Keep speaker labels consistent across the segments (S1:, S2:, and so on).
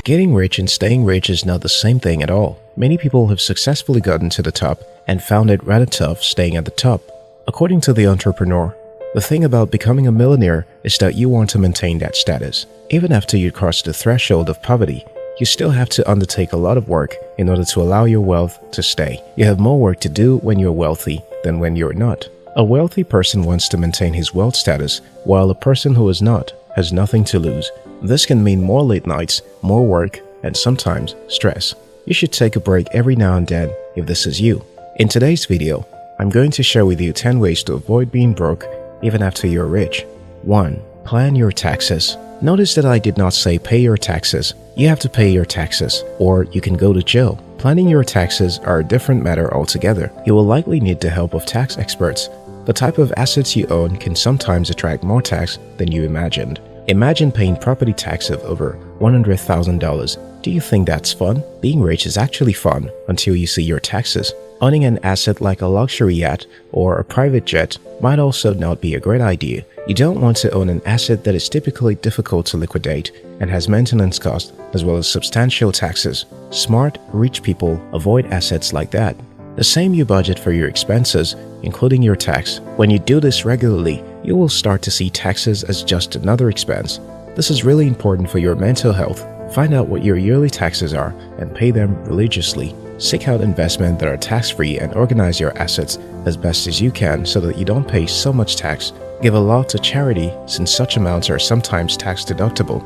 S1: Getting rich and staying rich is not the same thing at all. Many people have successfully gotten to the top and found it rather tough staying at the top. According to the entrepreneur, the thing about becoming a millionaire is that you want to maintain that status. Even after you cross the threshold of poverty, you still have to undertake a lot of work in order to allow your wealth to stay. You have more work to do when you're wealthy than when you're not. A wealthy person wants to maintain his wealth status, while a person who is not has nothing to lose. This can mean more late nights, more work, and sometimes stress. You should take a break every now and then if this is you. In today's video, I'm going to share with you 10 ways to avoid being broke even after you're rich. 1. Plan your taxes. Notice that I did not say pay your taxes. You have to pay your taxes, or you can go to jail. Planning your taxes are a different matter altogether. You will likely need the help of tax experts. The type of assets you own can sometimes attract more tax than you imagined. Imagine paying property tax of over $100,000. Do you think that's fun? Being rich is actually fun until you see your taxes. Owning an asset like a luxury yacht or a private jet might also not be a great idea. You don't want to own an asset that is typically difficult to liquidate and has maintenance costs as well as substantial taxes. Smart, rich people avoid assets like that. The same you budget for your expenses, including your tax. When you do this regularly, you will start to see taxes as just another expense. This is really important for your mental health. Find out what your yearly taxes are and pay them religiously. Seek out investments that are tax-free and organize your assets as best as you can so that you don't pay so much tax. Give a lot to charity since such amounts are sometimes tax deductible.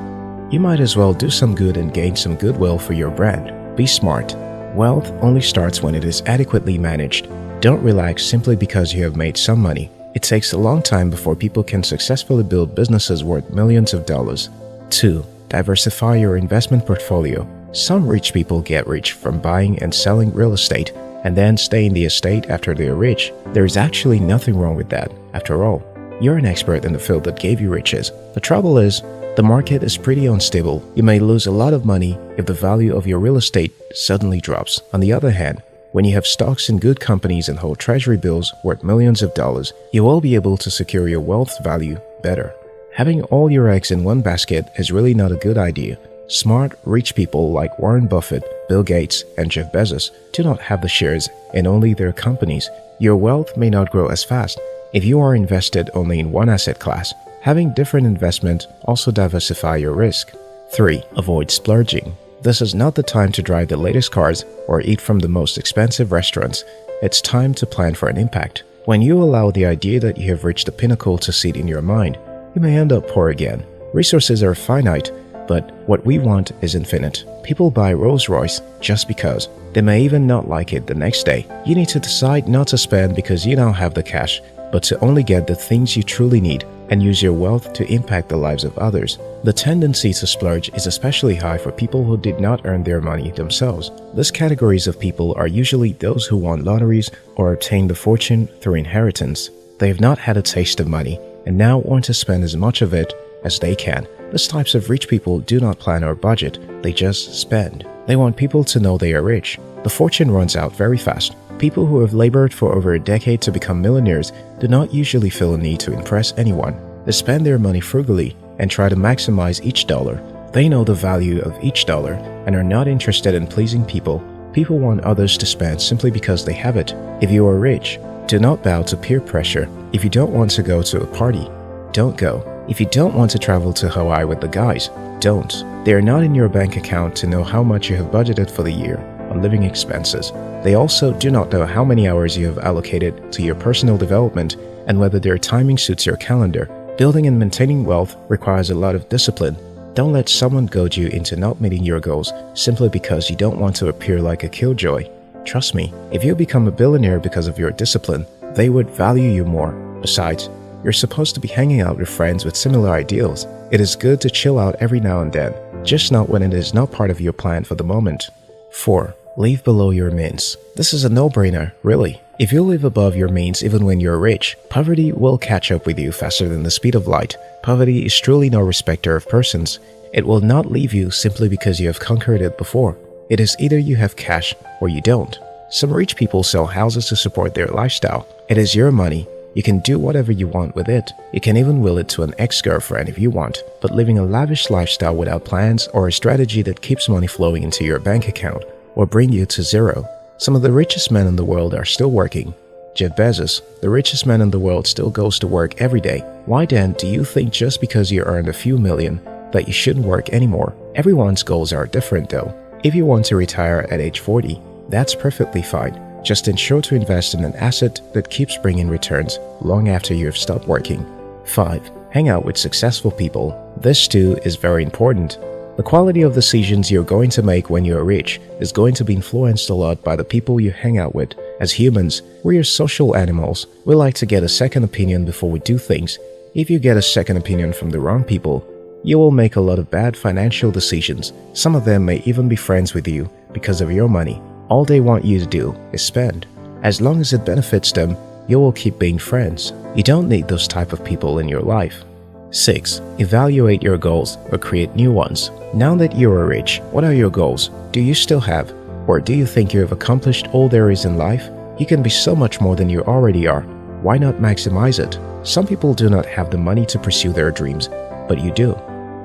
S1: You might as well do some good and gain some goodwill for your brand. Be smart. Wealth only starts when it is adequately managed. Don't relax simply because you have made some money. It takes a long time before people can successfully build businesses worth millions of dollars. 2. Diversify your investment portfolio. Some rich people get rich from buying and selling real estate and then stay in the estate after they are rich. There is actually nothing wrong with that. After all, you're an expert in the field that gave you riches. The trouble is, the market is pretty unstable. You may lose a lot of money if the value of your real estate suddenly drops. On the other hand, when you have stocks in good companies and hold treasury bills worth millions of dollars, you will be able to secure your wealth value better. Having all your eggs in one basket is really not a good idea. Smart, rich people like Warren Buffett, Bill Gates, and Jeff Bezos do not have the shares in only their companies. Your wealth may not grow as fast if you are invested only in one asset class. Having different investments also diversify your risk. 3. Avoid splurging. This is not the time to drive the latest cars or eat from the most expensive restaurants. It's time to plan for an impact. When you allow the idea that you have reached the pinnacle to sit in your mind, you may end up poor again. Resources are finite, but what we want is infinite. People buy Rolls-Royce just because. They may even not like it the next day. You need to decide not to spend because you don't have the cash, but to only get the things you truly need and use your wealth to impact the lives of others. The tendency to splurge is especially high for people who did not earn their money themselves. These categories of people are usually those who won lotteries or obtained the fortune through inheritance. They have not had a taste of money and now want to spend as much of it as they can. These types of rich people do not plan or budget, they just spend. They want people to know they are rich. The fortune runs out very fast. People who have labored for over a decade to become millionaires do not usually feel a need to impress anyone. They spend their money frugally and try to maximize each dollar. They know the value of each dollar and are not interested in pleasing people. People want others to spend simply because they have it. If you are rich, do not bow to peer pressure. If you don't want to go to a party, don't go. If you don't want to travel to Hawaii with the guys, don't. They are not in your bank account to know how much you have budgeted for the year on living expenses. They also do not know how many hours you have allocated to your personal development and whether their timing suits your calendar. Building and maintaining wealth requires a lot of discipline. Don't let someone goad you into not meeting your goals simply because you don't want to appear like a killjoy. Trust me, if you become a billionaire because of your discipline, they would value you more. Besides, you're supposed to be hanging out with friends with similar ideals. It is good to chill out every now and then, just not when it is not part of your plan for the moment. 4. Live below your means. This is a no-brainer, really. If you live above your means even when you're rich, poverty will catch up with you faster than the speed of light. Poverty is truly no respecter of persons. It will not leave you simply because you have conquered it before. It is either you have cash or you don't. Some rich people sell houses to support their lifestyle. It is your money. You can do whatever you want with it. You can even will it to an ex-girlfriend if you want. But living a lavish lifestyle without plans or a strategy that keeps money flowing into your bank account will bring you to zero. Some of the richest men in the world are still working. Jeff Bezos, the richest man in the world, still goes to work every day. Why then do you think just because you earned a few million that you shouldn't work anymore? Everyone's goals are different though. If you want to retire at age 40, that's perfectly fine. Just ensure to invest in an asset that keeps bringing returns long after you've stopped working. 5. Hang out with successful people. This too is very important. The quality of decisions you're going to make when you're rich is going to be influenced a lot by the people you hang out with. As humans, we're social animals. We like to get a second opinion before we do things. If you get a second opinion from the wrong people, you will make a lot of bad financial decisions. Some of them may even be friends with you because of your money. All they want you to do is spend. As long as it benefits them, you will keep being friends. You don't need those type of people in your life. 6. Evaluate your goals or create new ones. Now that you are rich, what are your goals? Do you still have, or do you think you have accomplished all there is in life? You can be so much more than you already are. Why not maximize it? Some people do not have the money to pursue their dreams, but you do.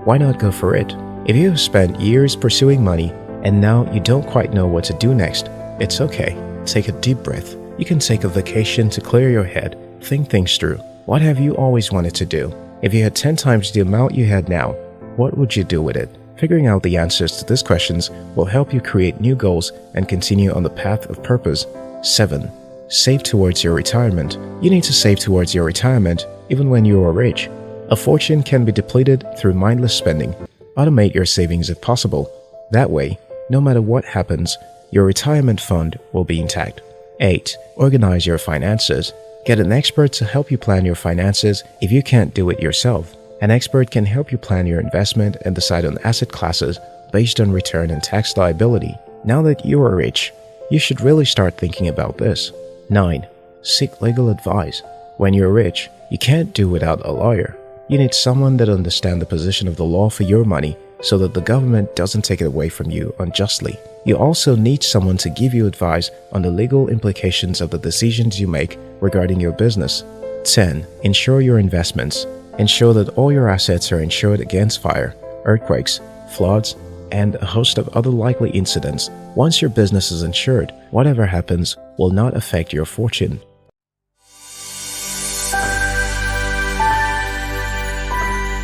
S1: Why not go for it? If you have spent years pursuing money and now you don't quite know what to do next, it's okay. Take a deep breath. You can take a vacation to clear your head. Think things through. What have you always wanted to do? If you had 10 times the amount you had now, what would you do with it? Figuring out the answers to these questions will help you create new goals and continue on the path of purpose. 7. Save towards your retirement. You need to save towards your retirement even when you are rich. A fortune can be depleted through mindless spending. Automate your savings if possible. That way, no matter what happens, your retirement fund will be intact. 8. Organize your finances. Get an expert to help you plan your finances if you can't do it yourself. An expert can help you plan your investment and decide on asset classes based on return and tax liability. Now that you are rich, you should really start thinking about this. 9. Seek legal advice. When you're rich, you can't do without a lawyer. You need someone that understands the position of the law for your money so that the government doesn't take it away from you unjustly. You also need someone to give you advice on the legal implications of the decisions you make regarding your business. 10. Insure your investments. Ensure that all your assets are insured against fire, earthquakes, floods, and a host of other likely incidents. Once your business is insured, whatever happens will not affect your fortune.